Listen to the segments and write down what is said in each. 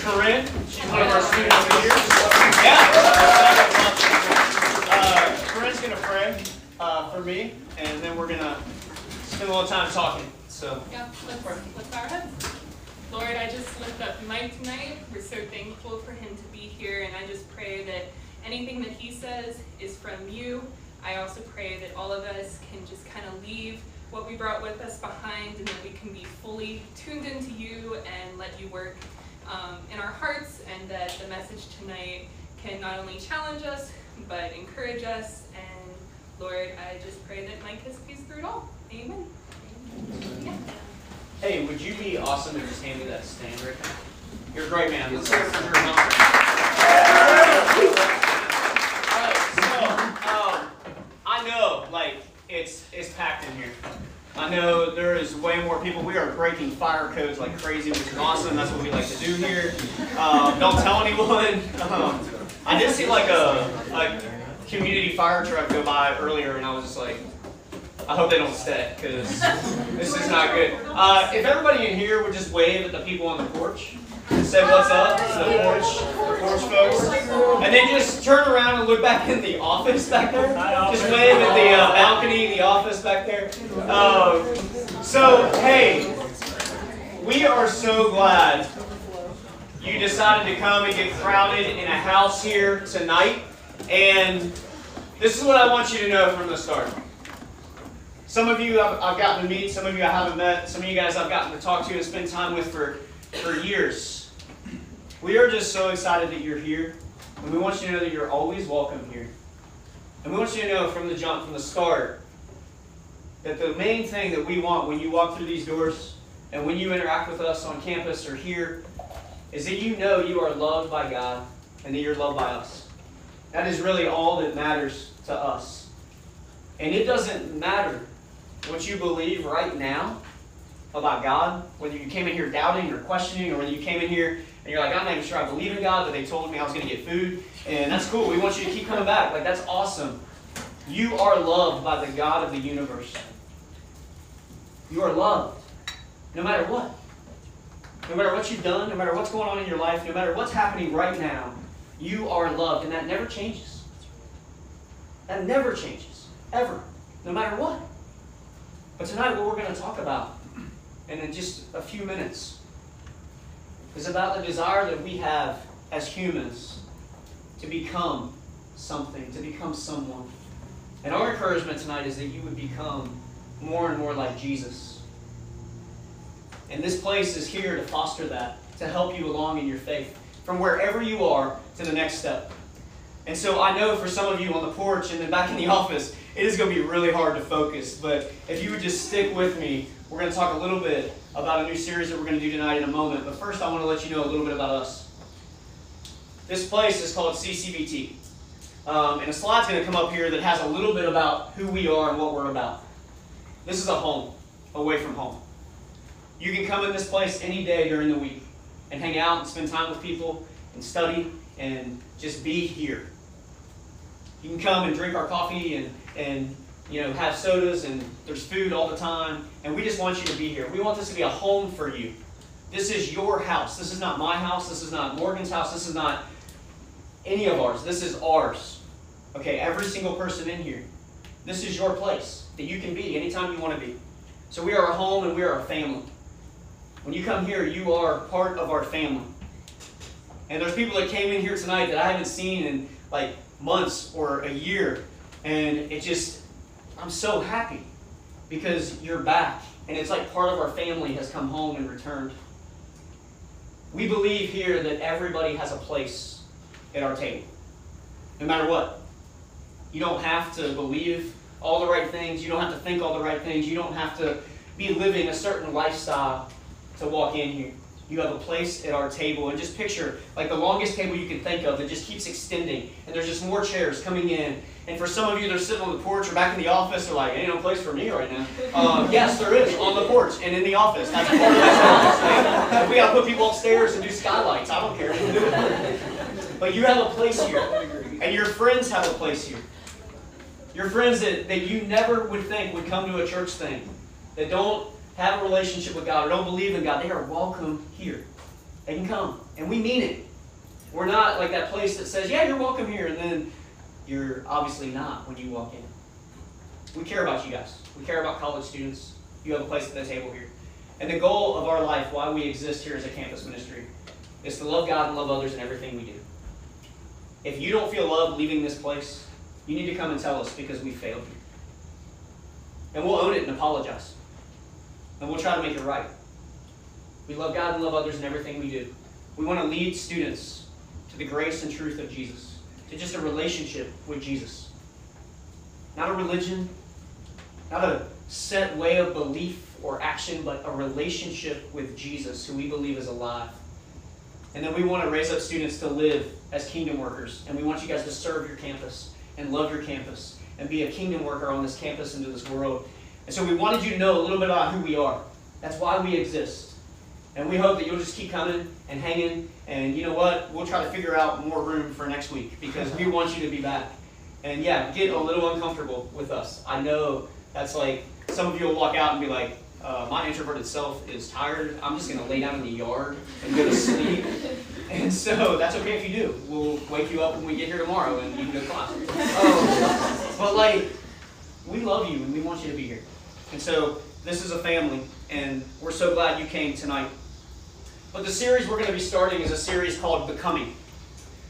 Corinne, she's one of our student leaders. Yeah. Corinne's going to pray for me, and then we're going to spend a little time talking. So. Yeah, let's bow our heads. Lord, I just lift up Mike tonight. We're so thankful for him to be here, and I just pray that anything that he says is from you. I also pray that all of us can just kind of leave what we brought with us behind, and that we can be fully tuned into you and let you work in our hearts, and that the message tonight can not only challenge us, but encourage us. And Lord, I just pray that Mike has peace through it all. Amen. Yeah. Hey, would you be awesome and just hand me that stand right now? You're a great man. Let's hear it for your mom. I know, like, it's packed in here. I know there is way more people. We are breaking fire codes like crazy, which is awesome. That's what we like to do here. Don't tell anyone. I did see like a community fire truck go by earlier, and I was just like, I hope they don't stay, because this is not good. If everybody in here would just wave at the people on the porch and say what's up to the porch folks, and then just turn around and look back in the office back there. Just wave at the balcony, the office back there. So, hey, we are so glad you decided to come and get crowded in a house here tonight. And this is what I want you to know from the start. Some of you I've gotten to meet, some of you I haven't met, some of you guys I've gotten to talk to and spend time with for years. We are just so excited that you're here, and we want you to know that you're always welcome here. And we want you to know from the jump, from the start, that the main thing that we want when you walk through these doors and when you interact with us on campus or here is that you know you are loved by God and that you're loved by us. That is really all that matters to us. And it doesn't matter what you believe right now about God, whether you came in here doubting or questioning, or whether you came in here and you're like, I'm not even sure I believe in God, but they told me I was going to get food, and that's cool. We want you to keep coming back. Like, that's awesome. You are loved by the God of the universe. You are loved no matter what. No matter what you've done, no matter what's going on in your life, no matter what's happening right now, you are loved, and that never changes. That never changes, ever, no matter what. But tonight, what we're going to talk about, and in just a few minutes, is about the desire that we have as humans to become something, to become someone. And our encouragement tonight is that you would become more and more like Jesus. And this place is here to foster that, to help you along in your faith, from wherever you are to the next step. And so I know for some of you on the porch and then back in the office, it is going to be really hard to focus. But if you would just stick with me, we're going to talk a little bit about a new series that we're going to do tonight in a moment. But first, I want to let you know a little bit about us. This place is called CCBT. And a slide's going to come up here that has a little bit about who we are and what we're about. This is a home away from home. You can come in this place any day during the week and hang out and spend time with people and study and just be here. You can come and drink our coffee and have sodas, and there's food all the time, and we just want you to be here. We want this to be a home for you. This is your house. This is not my house. This is not Morgan's house. This is not any of ours. This is ours. Okay, every single person in here. This is your place that you can be anytime you want to be. So we are a home and we are a family. When you come here, you are part of our family. And there's people that came in here tonight that I haven't seen in like months or a year, and I'm so happy because you're back, and it's like part of our family has come home and returned. We believe here that everybody has a place at our table, no matter what. You don't have to believe all the right things. You don't have to think all the right things. You don't have to be living a certain lifestyle to walk in here. You have a place at our table, and just picture like the longest table you can think of that just keeps extending, and there's just more chairs coming in. And for some of you that are sitting on the porch or back in the office, they're like, ain't no place for me right now. Yes, there is, on the porch and in the office. That's part of this office. If we got to put people upstairs and do skylights, I don't care. But you have a place here, and your friends have a place here. Your friends that you never would think would come to a church thing, that don't have a relationship with God or don't believe in God, they are welcome here they can come. And we mean it. We're not like that place that says, yeah, you're welcome here, and then you're obviously not when you walk in. We care about you guys. We care about college students. You have a place at the table here. And the goal of our life, why we exist here as a campus ministry, is to love God and love others in everything we do. If you don't feel loved leaving this place, you need to come and tell us because we failed you. And we'll own it and apologize. And we'll try to make it right. We love God and love others in everything we do. We want to lead students to the grace and truth of Jesus, to just a relationship with Jesus. Not a religion, not a set way of belief or action, but a relationship with Jesus, who we believe is alive. And then we want to raise up students to live as kingdom workers. And we want you guys to serve your campus and love your campus and be a kingdom worker on this campus into this world. And so we wanted you to know a little bit about who we are. That's why we exist. And we hope that you'll just keep coming and hanging. And you know what? We'll try to figure out more room for next week because we want you to be back. And yeah, get a little uncomfortable with us. I know that's like, some of you will walk out and be like, my introverted self is tired. I'm just going to lay down in the yard and go to sleep. And so that's okay if you do. We'll wake you up when we get here tomorrow and you can go to class. But like, we love you and we want you to be here. And so this is a family and we're so glad you came tonight. But the series we're going to be starting is a series called Becoming.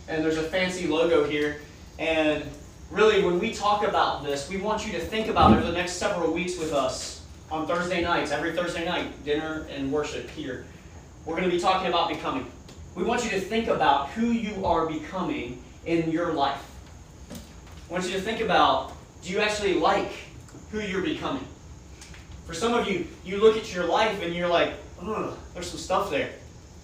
And there's a fancy logo here. And really, when we talk about this, we want you to think about it over the next several weeks with us on Thursday nights, every Thursday night, dinner and worship here. We're going to be talking about becoming. We want you to think about who you are becoming in your life. I want you to think about, do you actually like who you're becoming? For some of you, you look at your life and you're like, ugh, there's some stuff there.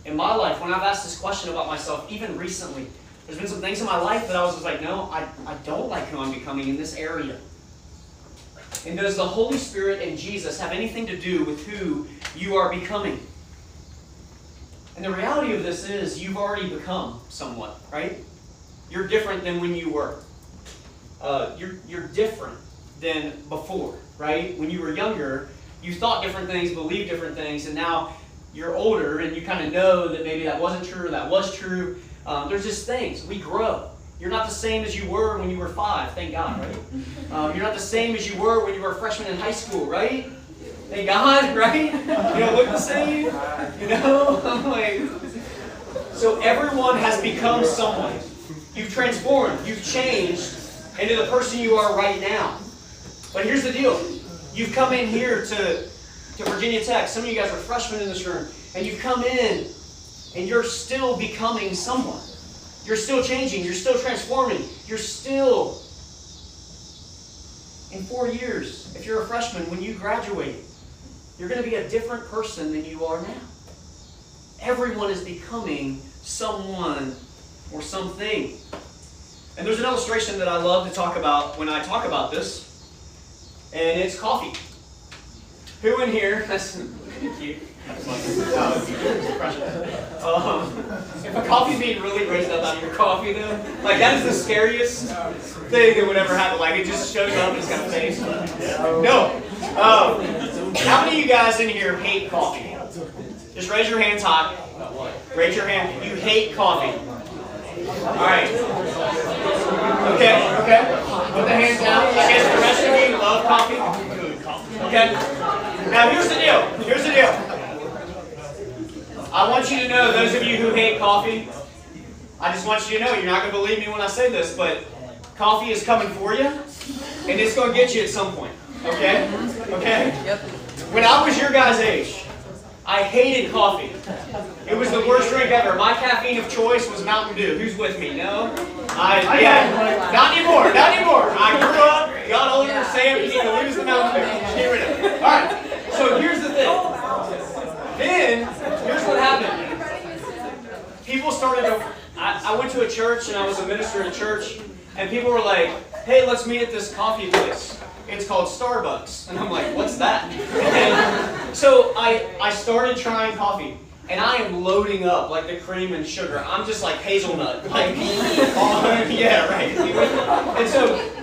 In my life, when I've asked this question about myself, even recently, there's been some things in my life that I was just like, no, I don't like who I'm becoming in this area. And does the Holy Spirit and Jesus have anything to do with who you are becoming? And the reality of this is you've already become somewhat, right? You're different than when you were. You're different than before, right? When you were younger, you thought different things, believed different things, and now you're older and you kind of know that maybe that wasn't true or that was true. There's just things. We grow. You're not the same as you were when you were 5, thank God, right? You're not the same as you were when you were a freshman in high school, right? Thank God, right? You don't look the same, you know? I'm like, so everyone has become someone. You've transformed, you've changed into the person you are right now. But here's the deal. You've come in here to Virginia Tech. Some of you guys are freshmen in this room, and you've come in and you're still becoming someone. You're still changing. You're still transforming. You're still, in 4 years, if you're a freshman, when you graduate, you're going to be a different person than you are now. Everyone is becoming someone or something. And there's an illustration that I love to talk about when I talk about this, and it's coffee. Who in here, that's cute. If a coffee bean really raised up out of your coffee, though, like that is the scariest thing that would ever happen. Like it just shows up and it's got a face. No. How many of you guys in here hate coffee? Just raise your hands high. Raise your hand. You hate coffee. All right. Okay. Put the hands down. I guess the rest of you love coffee. Okay. Now here's the deal. I want you to know, those of you who hate coffee, I just want you to know, you're not going to believe me when I say this, but coffee is coming for you, and it's going to get you at some point. Okay? Okay? Yep. When I was your guys' age, I hated coffee. It was the worst drink ever. My caffeine of choice was Mountain Dew. Who's with me? No? Yeah. Not anymore. I grew up, got older, Sam, you need to lose the Mountain Dew. Just get rid of it. All right. So here's the thing. Then, here's what happened. People started to, I went to a church and I was a minister at a church, and people were like, hey, let's meet at this coffee place. It's called Starbucks. And I'm like, what's that? And so I started trying coffee, and I am loading up like the cream and sugar. I'm just like hazelnut. Like, yeah, right.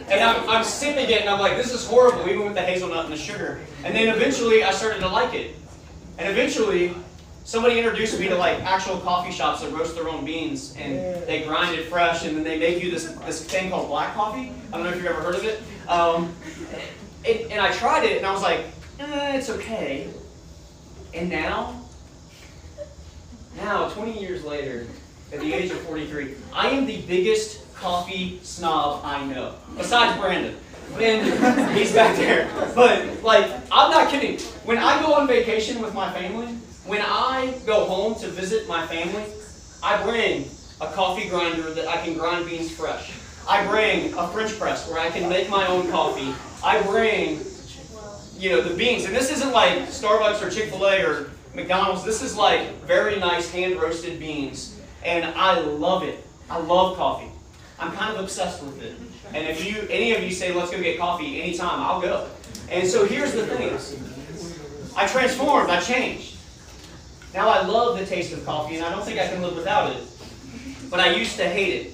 And I'm sipping it, and I'm like, this is horrible, even with the hazelnut and the sugar. And then eventually I started to like it. And eventually, Somebody introduced me to like actual coffee shops that roast their own beans and they grind it fresh and then they make you this thing called black coffee. I don't know if you've ever heard of it. And I tried it and I was like, it's okay. And now, 20 years later, at the age of 43, I am the biggest coffee snob I know, besides Brandon. And he's back there. But, like, I'm not kidding. When I go on vacation with my family, when I go home to visit my family, I bring a coffee grinder that I can grind beans fresh. I bring a French press where I can make my own coffee. I bring, the beans. And this isn't like Starbucks or Chick-fil-A or McDonald's. This is like very nice hand-roasted beans. And I love it. I love coffee. I'm kind of obsessed with it. And if any of you say, let's go get coffee anytime, I'll go. And so here's the thing. I transformed. I changed. Now I love the taste of coffee, and I don't think I can live without it. But I used to hate it.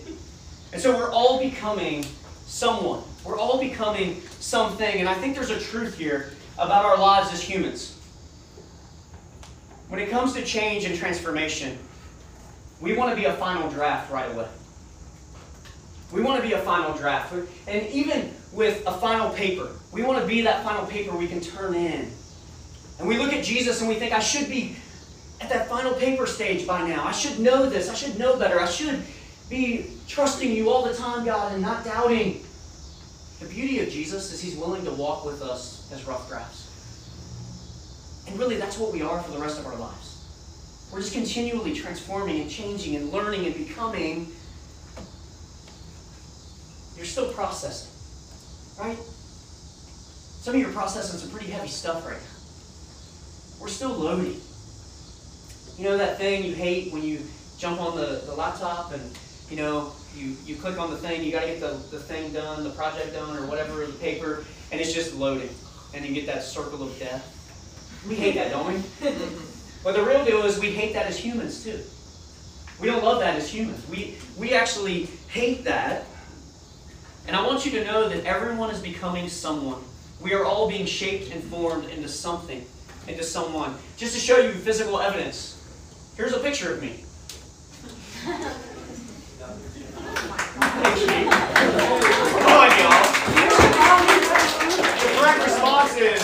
And so we're all becoming someone. We're all becoming something. And I think there's a truth here about our lives as humans. When it comes to change and transformation, we want to be a final draft right away. We want to be a final draft. And even with a final paper, we want to be that final paper we can turn in. And we look at Jesus and we think, I should be at that final paper stage by now. I should know this. I should know better. I should be trusting you all the time, God, and not doubting. The beauty of Jesus is he's willing to walk with us as rough drafts. And really, that's what we are for the rest of our lives. We're just continually transforming and changing and learning and becoming. You're still processing, right? Some of you are processing some pretty heavy stuff right now. We're still loading. You know that thing you hate when you jump on the laptop and, you click on the thing, you got to get the thing done, the project done, or whatever, the paper, and it's just loading. And you get that circle of death. We hate that, don't we? But the real deal is we hate that as humans, too. We don't love that as humans. We actually hate that. And I want you to know that everyone is becoming someone. We are all being shaped and formed into something, into someone. Just to show you physical evidence, here's a picture of me. Come on, y'all. The correct response is,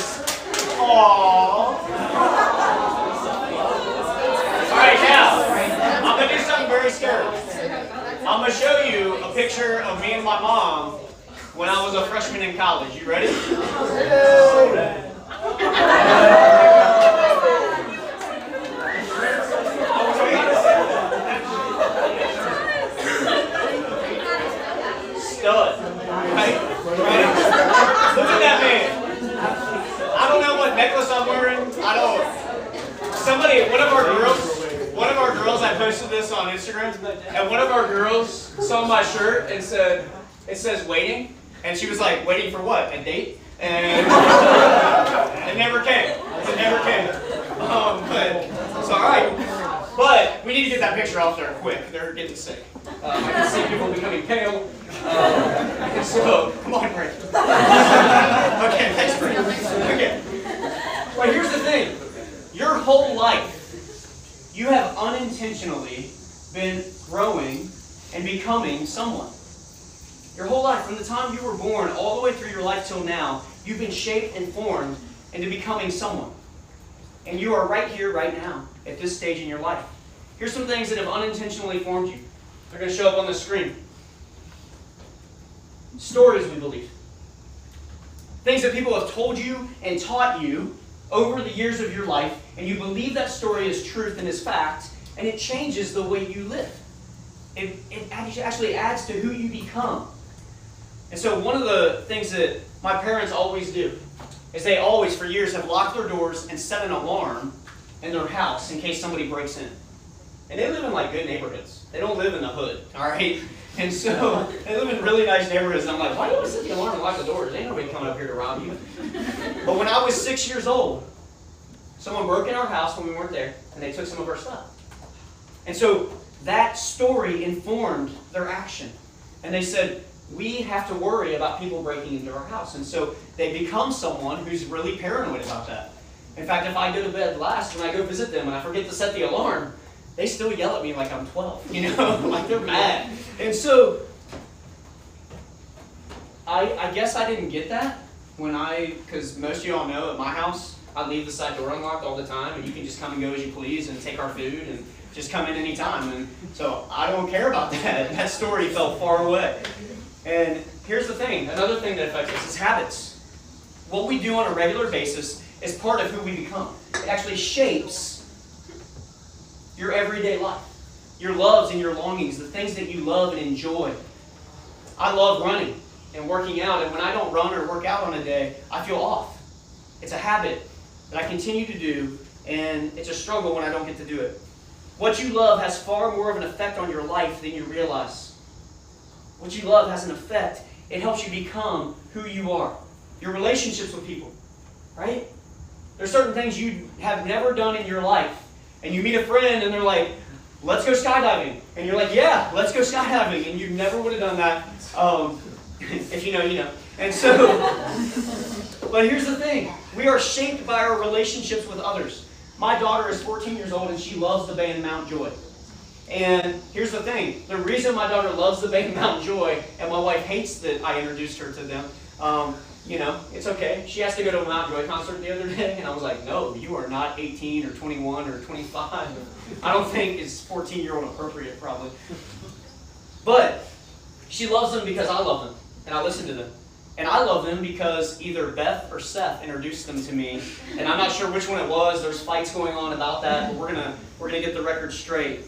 aww. Alright, now, I'm going to do something very scary. I'm going to show you a picture of me and my mom when I was a freshman in college. You ready? Stud. Right? Look at that man. I don't know what necklace I'm wearing. I don't. One of our girls, I posted this on Instagram, and one of our girls saw my shirt and said, it says waiting, and she was like, waiting for what? A date? And it never came. It never came. But it's all right. But we need to get that picture off there quick. They're getting sick. I can see people becoming pale. So, come on, Brent. Okay, thanks, Brent. Okay. But here's the thing. Your whole life, you have unintentionally been growing and becoming someone. Your whole life, from the time you were born all the way through your life till now, you've been shaped and formed into becoming someone. And you are right here, right now, at this stage in your life. Here's some things that have unintentionally formed you. They're going to show up on the screen. Stories, we believe. Things that people have told you and taught you over the years of your life, and you believe that story is truth and is fact, and it changes the way you live. It actually adds to who you become. And so one of the things that my parents always do is they always, for years, have locked their doors and set an alarm in their house in case somebody breaks in. And they live in like good neighborhoods. They don't live in the hood, all right? And so they live in really nice neighborhoods. And I'm like, why do you always set the alarm and lock the doors? Ain't nobody coming up here to rob you. But when I was 6 years old, someone broke in our house when we weren't there, and they took some of our stuff. And so that story informed their action. And they said, we have to worry about people breaking into our house. And so they become someone who's really paranoid about that. In fact, if I go to bed last when I go visit them and I forget to set the alarm, they still yell at me like I'm 12, like they're mad. And so, I guess I didn't get that because most of y'all know at my house, I leave the side door unlocked all the time, and you can just come and go as you please and take our food and just come in any time. And so I don't care about that. That story fell far away. And here's the thing, another thing that affects us is habits. What we do on a regular basis is part of who we become. It actually shapes your everyday life, your loves and your longings, the things that you love and enjoy. I love running and working out, and when I don't run or work out on a day, I feel off. It's a habit that I continue to do, and it's a struggle when I don't get to do it. What you love has far more of an effect on your life than you realize. What you love has an effect. It helps you become who you are. Your relationships with people, right? There's certain things you have never done in your life, and you meet a friend and they're like, let's go skydiving. And you're like, yeah, let's go skydiving. And you never would have done that. If you know, you know. And so, but here's the thing. We are shaped by our relationships with others. My daughter is 14 years old and she loves the band Mount Joy. And here's the thing. The reason my daughter loves the band Mount Joy and my wife hates that I introduced her to them, it's okay. She has to go to a Mount Joy concert the other day, and I was like, no, you are not 18 or 21 or 25. I don't think it's 14-year-old appropriate, probably. But she loves them because I love them, and I listen to them. And I love them because either Beth or Seth introduced them to me, and I'm not sure which one it was. There's fights going on about that, but we're gonna get the record straight.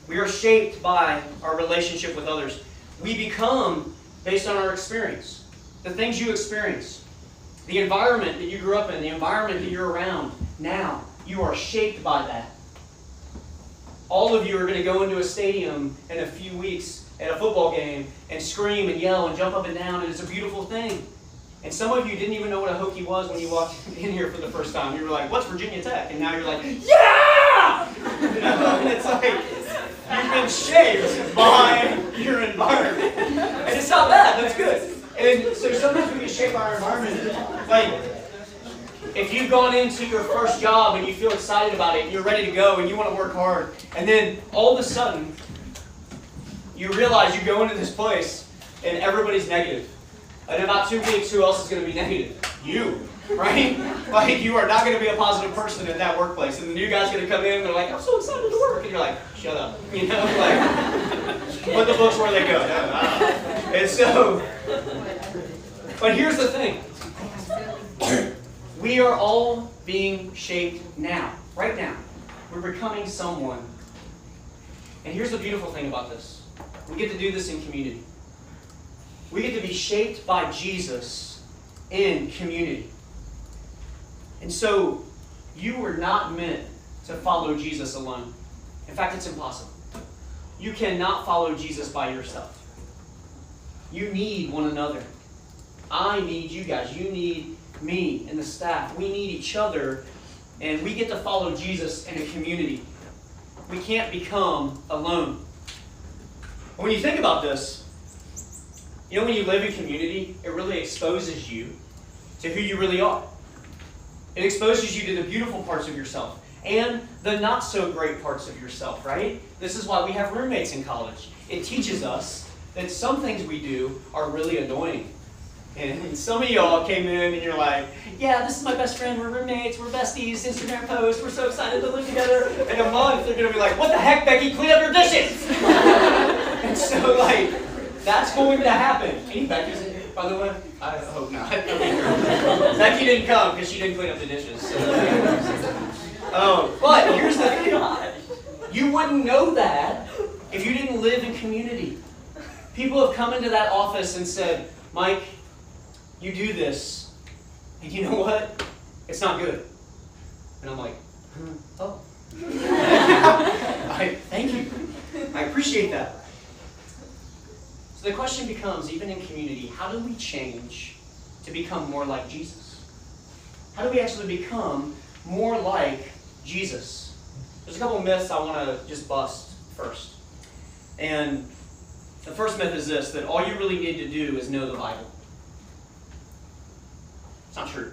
We are shaped by our relationship with others. We become based on our experience. The things you experience, the environment that you grew up in, the environment that you're around now, you are shaped by that. All of you are going to go into a stadium in a few weeks at a football game and scream and yell and jump up and down, and it's a beautiful thing. And some of you didn't even know what a Hokie was when you walked in here for the first time. You were like, what's Virginia Tech? And now you're like, yeah! And it's like, you've been shaped by your environment. And it's not bad, that's good. And so sometimes we get shaped by our environment. Like, if you've gone into your first job and you feel excited about it and you're ready to go and you want to work hard, and then all of a sudden you realize you go into this place and everybody's negative. And in about 2 weeks, who else is going to be negative? You, right? Like, you are not going to be a positive person in that workplace. And the new guy's going to come in and they're like, I'm so excited to work. And you're like, shut up. Put the books where they go. And so, but here's the thing. We are all being shaped now, right now. We're becoming someone. And here's the beautiful thing about this. We get to do this in community. We get to be shaped by Jesus in community. And so, you were not meant to follow Jesus alone. In fact, it's impossible. You cannot follow Jesus by yourself. You need one another. I need you guys. You need me and the staff. We need each other, and we get to follow Jesus in a community. We can't become alone. When you think about this, when you live in community, it really exposes you to who you really are. It exposes you to the beautiful parts of yourself and the not so great parts of yourself, right? This is why we have roommates in college. It teaches us that some things we do are really annoying. And some of y'all came in and you're like, yeah, this is my best friend, we're roommates, we're besties, Instagram posts, we're so excited to live together. In a month, they're going to be like, what the heck, Becky, clean up your dishes! And so, that's going to happen. Any Becky's in here, by the way? I hope not. Becky didn't come because she didn't clean up the dishes. So. But here's the thing. You wouldn't know that if you didn't live in community. People have come into that office and said, Mike, you do this, and you know what? It's not good. And I'm like, oh. Thank you. I appreciate that. So the question becomes, even in community, how do we change to become more like Jesus? How do we actually become more like Jesus? There's a couple of myths I want to just bust first. And the first myth is this, that all you really need to do is know the Bible. It's not true.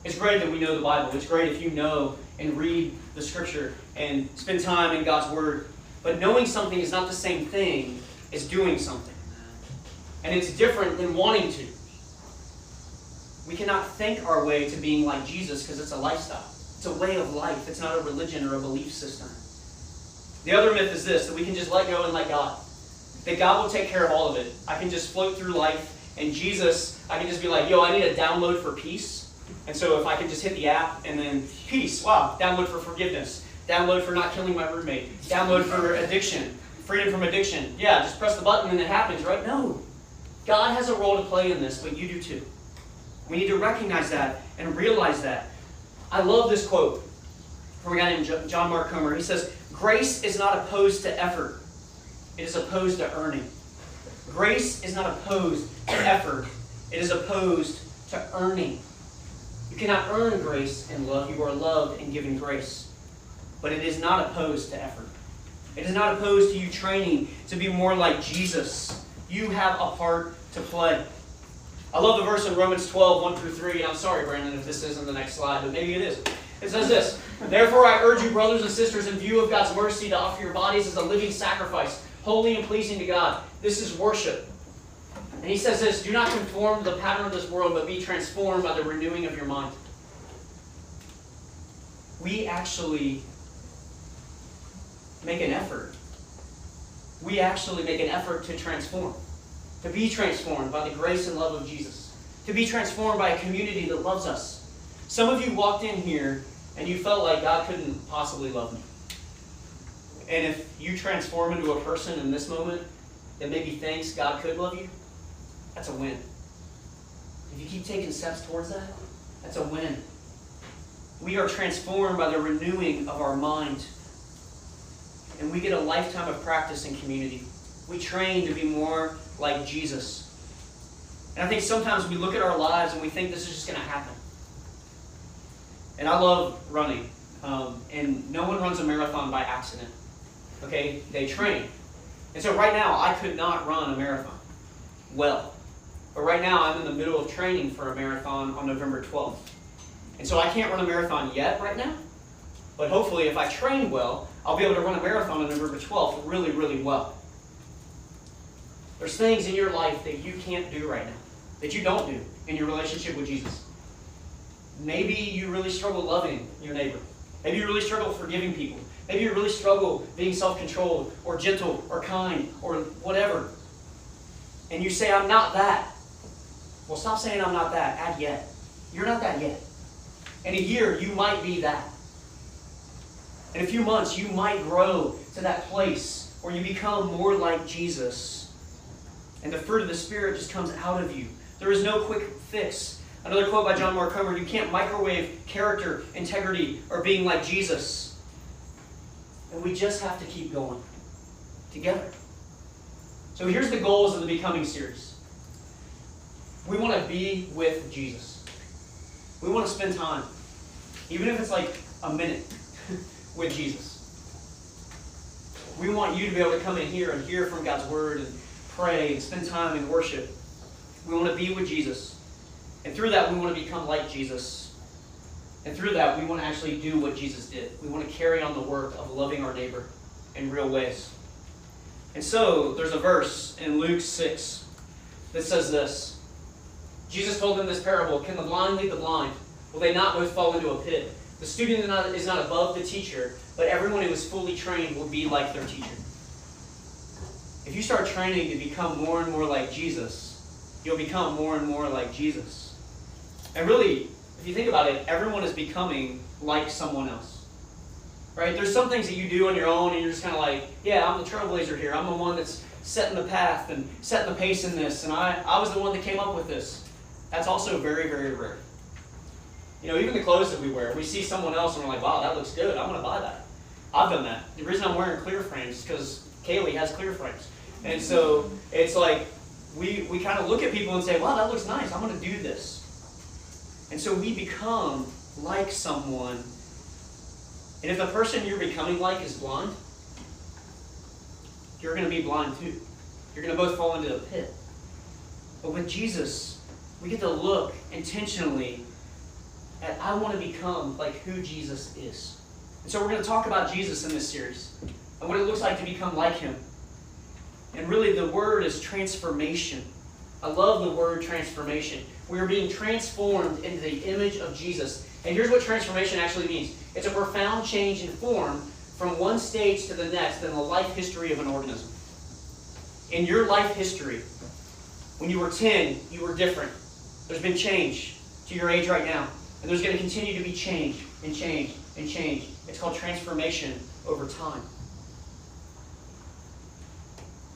It's great that we know the Bible. It's great if you know and read the Scripture and spend time in God's Word. But knowing something is not the same thing as doing something. And it's different than wanting to. We cannot think our way to being like Jesus because it's a lifestyle. It's a way of life. It's not a religion or a belief system. The other myth is this, that we can just let go and let God. That God will take care of all of it. I can just float through life, and Jesus, I can just be like, yo, I need a download for peace. And so if I can just hit the app and then peace, wow, download for forgiveness, download for not killing my roommate, download for addiction, freedom from addiction. Yeah, just press the button and it happens, right? No. God has a role to play in this, but you do too. We need to recognize that and realize that. I love this quote from a guy named John Mark Comer. He says, grace is not opposed to effort. It is opposed to earning. Grace is not opposed to effort. It is opposed to earning. You cannot earn grace and love. You are loved and given grace. But it is not opposed to effort. It is not opposed to you training to be more like Jesus. You have a part to play. I love the verse in Romans 12, 1 through 3. And I'm sorry, Brandon, if this isn't the next slide, but maybe it is. It says this, therefore I urge you, brothers and sisters, in view of God's mercy, to offer your bodies as a living sacrifice, holy and pleasing to God. This is worship. And he says this, do not conform to the pattern of this world, but be transformed by the renewing of your mind. We actually make an effort. We actually make an effort to transform. To be transformed by the grace and love of Jesus. To be transformed by a community that loves us. Some of you walked in here and you felt like God couldn't possibly love me. And if you transform into a person in this moment that maybe thinks God could love you, that's a win. If you keep taking steps towards that, that's a win. We are transformed by the renewing of our mind. And we get a lifetime of practice in community. We train to be more like Jesus. And I think sometimes we look at our lives and we think this is just going to happen. And I love running. And no one runs a marathon by accident. Okay? They train. And so right now, I could not run a marathon well. But right now, I'm in the middle of training for a marathon on November 12th. And so I can't run a marathon yet right now. But hopefully, if I train well, I'll be able to run a marathon on November 12th really, really well. There's things in your life that you can't do right now, that you don't do in your relationship with Jesus. Maybe you really struggle loving your neighbor. Maybe you really struggle forgiving people. Maybe you really struggle being self-controlled or gentle or kind or whatever. And you say, I'm not that. Well, stop saying I'm not that. Add yet. You're not that yet. In a year, you might be that. In a few months, you might grow to that place where you become more like Jesus. And the fruit of the Spirit just comes out of you. There is no quick fix. Another quote by John Mark Comer, you can't microwave character, integrity, or being like Jesus. And we just have to keep going together. So here's the goals of the Becoming series. We want to be with Jesus. We want to spend time, even if it's like a minute, with Jesus. We want you to be able to come in here and hear from God's Word and pray and spend time in worship. We want to be with Jesus. And through that, we want to become like Jesus. And through that, we want to actually do what Jesus did. We want to carry on the work of loving our neighbor in real ways. And so, there's a verse in Luke 6 that says this. Jesus told them this parable, can the blind lead the blind? Will they not both fall into a pit? The student is not above the teacher, but everyone who is fully trained will be like their teacher. If you start training to become more and more like Jesus, you'll become more and more like Jesus. And really, if you think about it, everyone is becoming like someone else. Right? There's some things that you do on your own and you're just kind of like, yeah, I'm the trailblazer here. I'm the one that's setting the path and setting the pace in this. And I was the one that came up with this. That's also very, very rare. You know, even the clothes that we wear, we see someone else and we're like, wow, that looks good. I'm going to buy that. I've done that. The reason I'm wearing clear frames is because Kaylee has clear frames. And so it's like we kind of look at people and say, wow, that looks nice. I'm going to do this. And so we become like someone. And if the person you're becoming like is blind, you're going to be blind too. You're going to both fall into a pit. But with Jesus, we get to look intentionally And I want to become like who Jesus is. And so we're going to talk about Jesus in this series and what it looks like to become like him. And really the word is transformation. I love the word transformation. We are being transformed into the image of Jesus. And here's what transformation actually means. It's a profound change in form from one stage to the next in the life history of an organism. In your life history, when you were 10, you were different. There's been change to your age right now. And there's going to continue to be change and change and change. It's called transformation over time.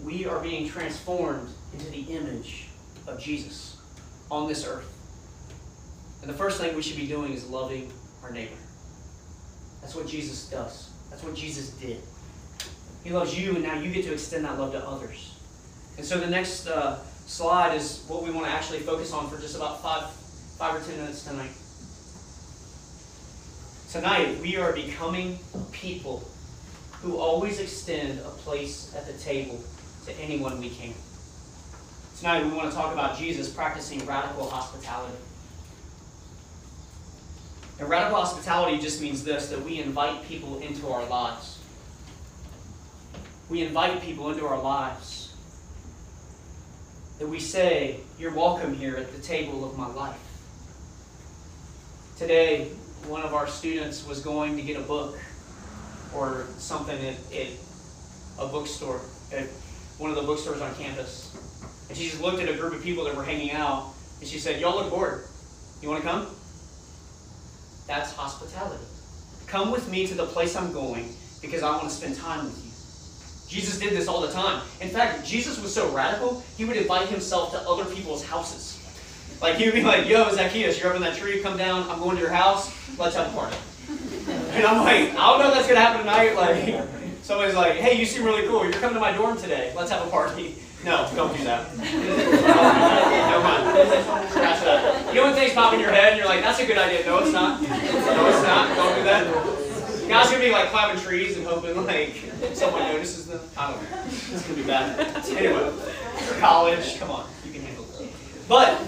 We are being transformed into the image of Jesus on this earth. And the first thing we should be doing is loving our neighbor. That's what Jesus does. That's what Jesus did. He loves you, and now you get to extend that love to others. And so the next slide is what we want to actually focus on for just about five or 10 minutes tonight. Tonight, we are becoming people who always extend a place at the table to anyone we can. Tonight, we want to talk about Jesus practicing radical hospitality. And radical hospitality just means this, that we invite people into our lives. We invite people into our lives. That we say, you're welcome here at the table of my life. Today, one of our students was going to get a book or something at a bookstore, at one of the bookstores on campus. And she just looked at a group of people that were hanging out, and she said, y'all look bored. You want to come? That's hospitality. Come with me to the place I'm going because I want to spend time with you. Jesus did this all the time. In fact, Jesus was so radical, he would invite himself to other people's houses. Like, he would be like, yo, Zacchaeus, you're up in that tree, come down, I'm going to your house, let's have a party. And I'm like, I don't know if that's going to happen tonight. Like, somebody's like, hey, you seem really cool, you're coming to my dorm today, let's have a party. No, don't do that. Never mind. Scratch that. You know when things pop in your head and you're like, that's a good idea. No, it's not. No, it's not. Don't do that. You guys gonna be like climbing trees and hoping like someone notices them. I don't know. It's gonna be bad. Anyway, for college, come on, you can handle it. But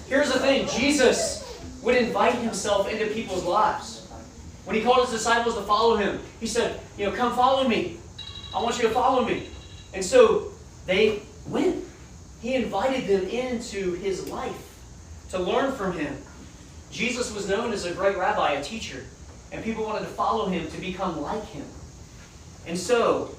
here's the thing: Jesus would invite himself into people's lives. When he called his disciples to follow him, he said, come follow me. I want you to follow me. And so they went. He invited them into his life to learn from him. Jesus was known as a great rabbi, a teacher, and people wanted to follow him to become like him. And so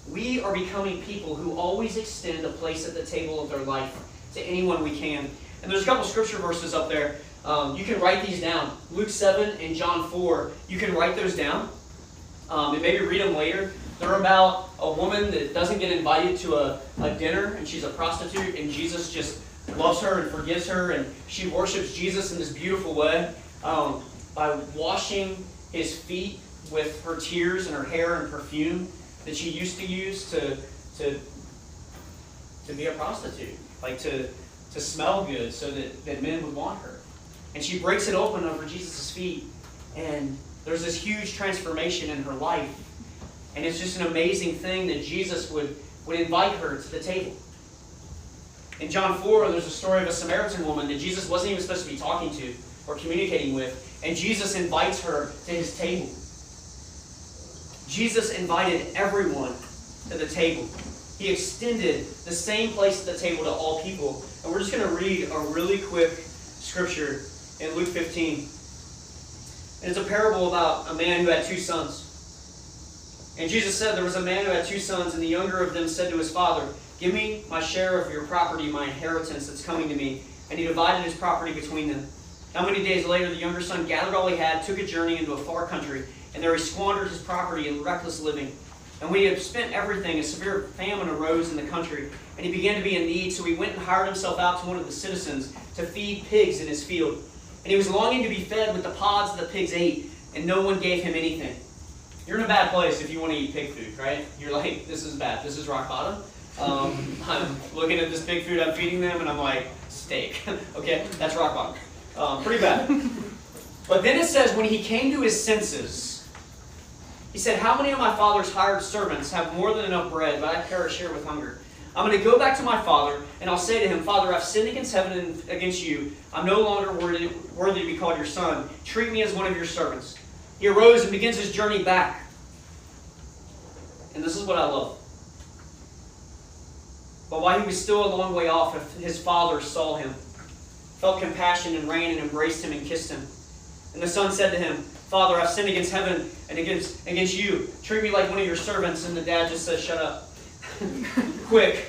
we are becoming people who always extend a place at the table of their life to anyone we can. And there's a couple scripture verses up there. You can write these down. Luke 7 and John 4. You can write those down and maybe read them later. They're about a woman that doesn't get invited to a dinner, and she's a prostitute, and Jesus just loves her and forgives her, and she worships Jesus in this beautiful way by washing his feet with her tears and her hair and perfume that she used to use to be a prostitute, like to smell good so that men would want her. And she breaks it open over Jesus' feet, and there's this huge transformation in her life. And it's just an amazing thing that Jesus would invite her to the table. In John 4, there's a story of a Samaritan woman that Jesus wasn't even supposed to be talking to or communicating with. And Jesus invites her to his table. Jesus invited everyone to the table. He extended the same place at the table to all people. And we're just going to read a really quick scripture in Luke 15. And it's a parable about a man who had two sons. And Jesus said, there was a man who had two sons, and the younger of them said to his father, give me my share of your property, my inheritance that's coming to me. And he divided his property between them. Not many days later, the younger son gathered all he had, took a journey into a far country, and there he squandered his property in reckless living. And when he had spent everything, a severe famine arose in the country, and he began to be in need, so he went and hired himself out to one of the citizens to feed pigs in his field. And he was longing to be fed with the pods that the pigs ate, and no one gave him anything. You're in a bad place if you want to eat pig food, right? You're like, this is bad. This is rock bottom. I'm looking at this pig food I'm feeding them, and I'm like, steak. Okay, that's rock bottom. Pretty bad. But then it says, when he came to his senses, he said, how many of my father's hired servants have more than enough bread, but I perish here with hunger? I'm going to go back to my father, and I'll say to him, Father, I've sinned against heaven and against you. I'm no longer worthy to be called your son. Treat me as one of your servants. He arose and begins his journey back. And this is what I love. But while he was still a long way off, his father saw him, felt compassion, and ran and embraced him and kissed him. And the son said to him, Father, I've sinned against heaven and against you. Treat me like one of your servants. And the dad just says, shut up. Quick,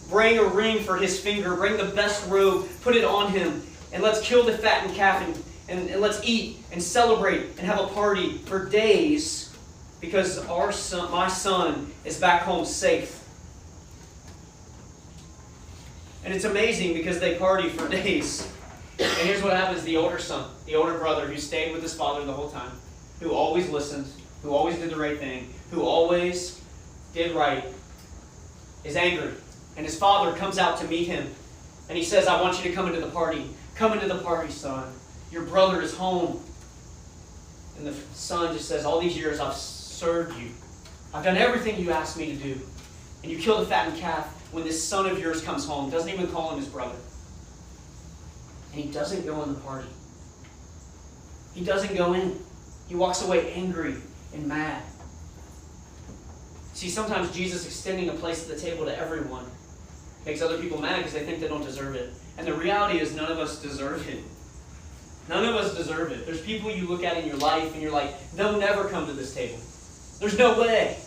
bring a ring for his finger. Bring the best robe. Put it on him. And let's kill the fattened calf and let's eat and celebrate and have a party for days because my son is back home safe. And it's amazing because they party for days. And here's what happens. The older son, the older brother who stayed with his father the whole time, who always listened, who always did the right thing, who always did right, is angry. And his father comes out to meet him. And he says, I want you to come into the party. Come into the party, son. Your brother is home. And the son just says, all these years I've served you. I've done everything you asked me to do. And you kill the fattened calf when this son of yours comes home. Doesn't even call him his brother. And he doesn't go in the party. He doesn't go in. He walks away angry and mad. See, sometimes Jesus extending a place at the table to everyone makes other people mad because they think they don't deserve it. And the reality is none of us deserve it. None of us deserve it. There's people you look at in your life and you're like, they'll never come to this table. There's no way.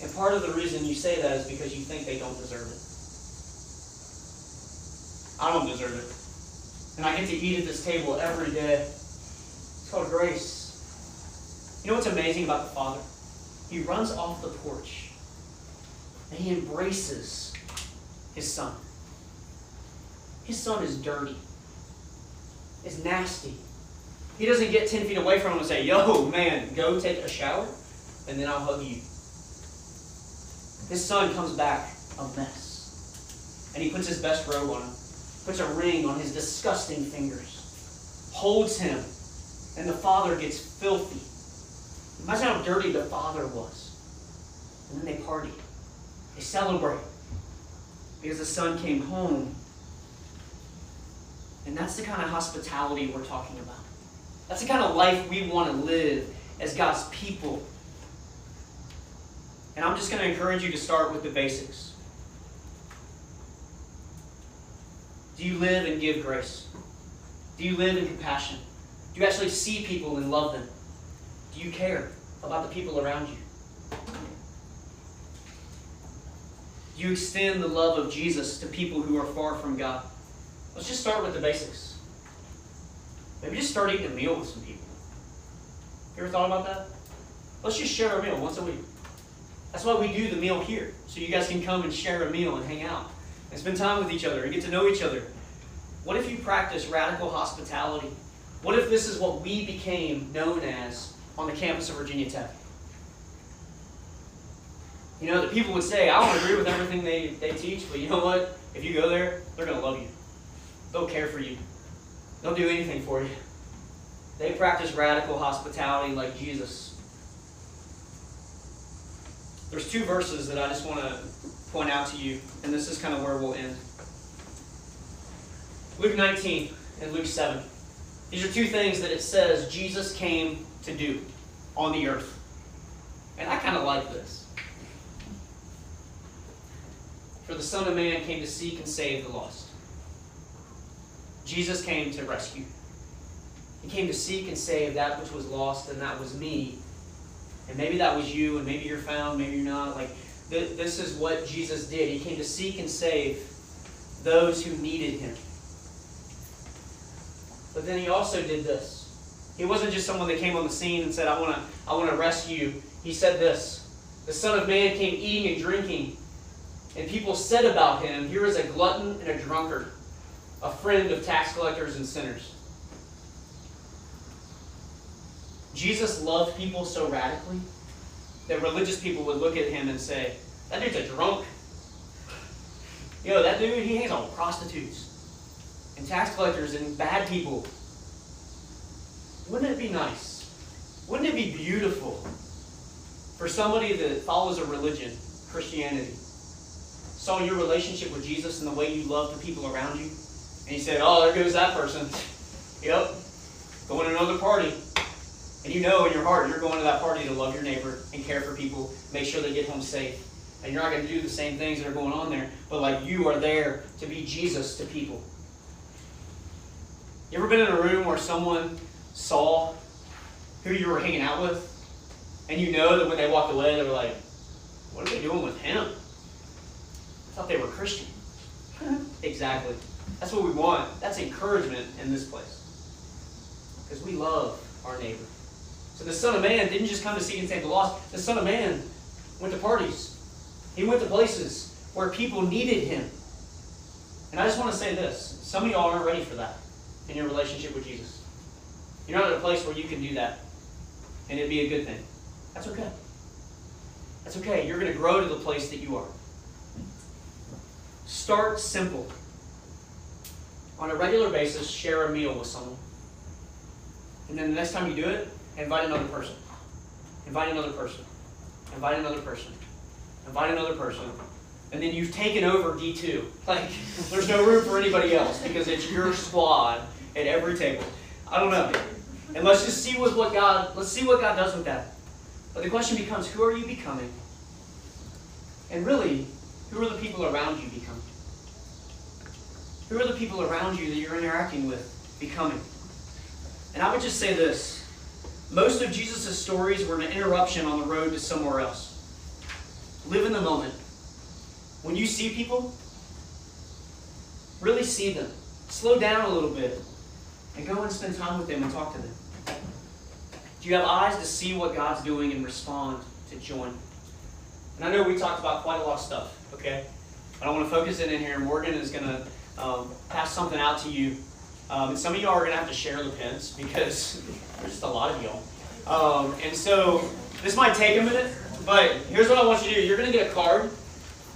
And part of the reason you say that is because you think they don't deserve it. I don't deserve it. And I get to eat at this table every day. It's called grace. You know what's amazing about the Father? He runs off the porch and he embraces his son. His son is dirty. Is nasty. He doesn't get 10 feet away from him and say, yo, man, go take a shower and then I'll hug you. His son comes back a mess. And he puts his best robe on him. Puts a ring on his disgusting fingers. Holds him. And the father gets filthy. Imagine how dirty the father was. And then they party. They celebrate. Because the son came home. And that's the kind of hospitality we're talking about. That's the kind of life we want to live as God's people. And I'm just going to encourage you to start with the basics. Do you live and give grace? Do you live in compassion? Do you actually see people and love them? Do you care about the people around you? Do you extend the love of Jesus to people who are far from God? Let's just start with the basics. Maybe just start eating a meal with some people. You ever thought about that? Let's just share a meal once a week. That's why we do the meal here. So you guys can come and share a meal and hang out. And spend time with each other and get to know each other. What if you practice radical hospitality? What if this is what we became known as on the campus of Virginia Tech? You know, that people would say, I don't agree with everything they teach, but you know what? If you go there, they're going to love you. They'll care for you. They'll do anything for you. They practice radical hospitality like Jesus. There's two verses that I just want to point out to you, and this is kind of where we'll end. Luke 19 and Luke 7. These are two things that it says Jesus came to do on the earth. And I kind of like this. For the Son of Man came to seek and save the lost. Jesus came to rescue. He came to seek and save that which was lost, and that was me. And maybe that was you, and maybe you're found, maybe you're not. Like, this is what Jesus did. He came to seek and save those who needed him. But then he also did this. He wasn't just someone that came on the scene and said, I want to rescue you. He said this. The Son of Man came eating and drinking. And people said about him, here is a glutton and a drunkard, a friend of tax collectors and sinners. Jesus loved people so radically that religious people would look at him and say, that dude's a drunk. Yo, that dude, he hangs out with prostitutes and tax collectors and bad people. Wouldn't it be nice? Wouldn't it be beautiful for somebody that follows a religion, Christianity, saw your relationship with Jesus and the way you love the people around you, and you said, oh, there goes that person. Yep, going to another party. And you know in your heart you're going to that party to love your neighbor and care for people, make sure they get home safe. And you're not going to do the same things that are going on there, but like you are there to be Jesus to people. You ever been in a room where someone saw who you were hanging out with, and you know that when they walked away, they were like, what are they doing with him? I thought they were Christian. Exactly. That's what we want. That's encouragement in this place. Because we love our neighbor. So the Son of Man didn't just come to seek and save the lost. The Son of Man went to parties. He went to places where people needed him. And I just want to say this. Some of y'all aren't ready for that in your relationship with Jesus. You're not at a place where you can do that. And it'd be a good thing. That's okay. That's okay. You're going to grow to the place that you are. Start simple. On a regular basis, share a meal with someone. And then the next time you do it, invite another person. Invite another person. Invite another person. Invite another person. And then you've taken over D2. Like, there's no room for anybody else because it's your squad at every table. I don't know. And let's just see what God does with that. But the question becomes, who are you becoming? And really, who are the people around you becoming? Who are the people around you that you're interacting with becoming? And I would just say this. Most of Jesus' stories were an interruption on the road to somewhere else. Live in the moment. When you see people, really see them. Slow down a little bit and go and spend time with them and talk to them. Do you have eyes to see what God's doing and respond to join? And I know we talked about quite a lot of stuff, okay? But I want to focus it in here. Morgan is going to pass something out to you. And some of y'all are going to have to share the pens because there's just a lot of y'all. And so this might take a minute, but here's what I want you to do. You're going to get a card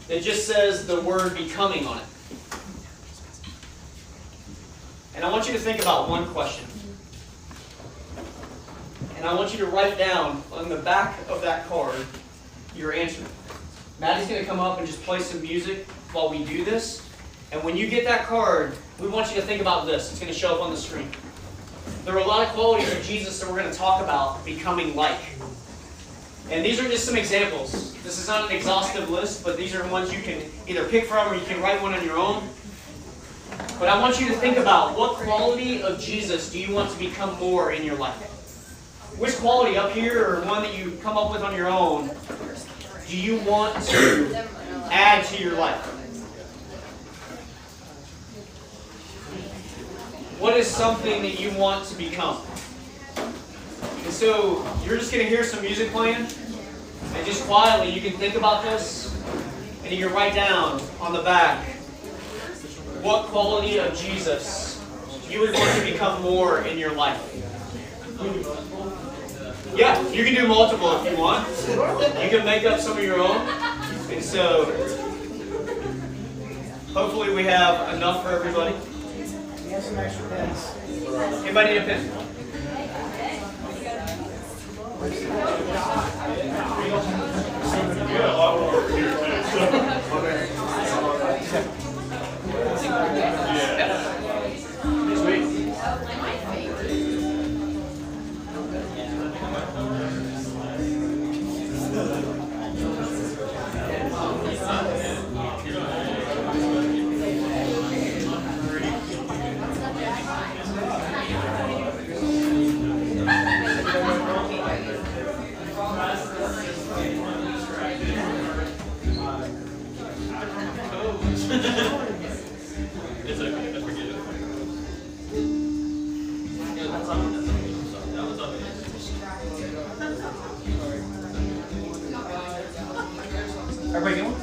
that just says the word becoming on it. And I want you to think about one question. And I want you to write down on the back of that card your answer. Maddie's going to come up and just play some music while we do this. And when you get that card, we want you to think about this. It's going to show up on the screen. There are a lot of qualities of Jesus that we're going to talk about becoming like. And these are just some examples. This is not an exhaustive list, but these are ones you can either pick from or you can write one on your own. But I want you to think about what quality of Jesus do you want to become more in your life? Which quality up here or one that you come up with on your own do you want to add to your life? What is something that you want to become? And so you're just going to hear some music playing, and just quietly you can think about this, and you can write down on the back what quality of Jesus you would want to become more in your life. Yeah, you can do multiple if you want. You can make up some of your own. And so hopefully we have enough for everybody. We have some extra pens. Anybody need a pen? It's okay, I forget it. Everybody get one?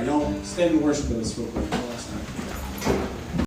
Y'all stand and worship with us real quick. One last time.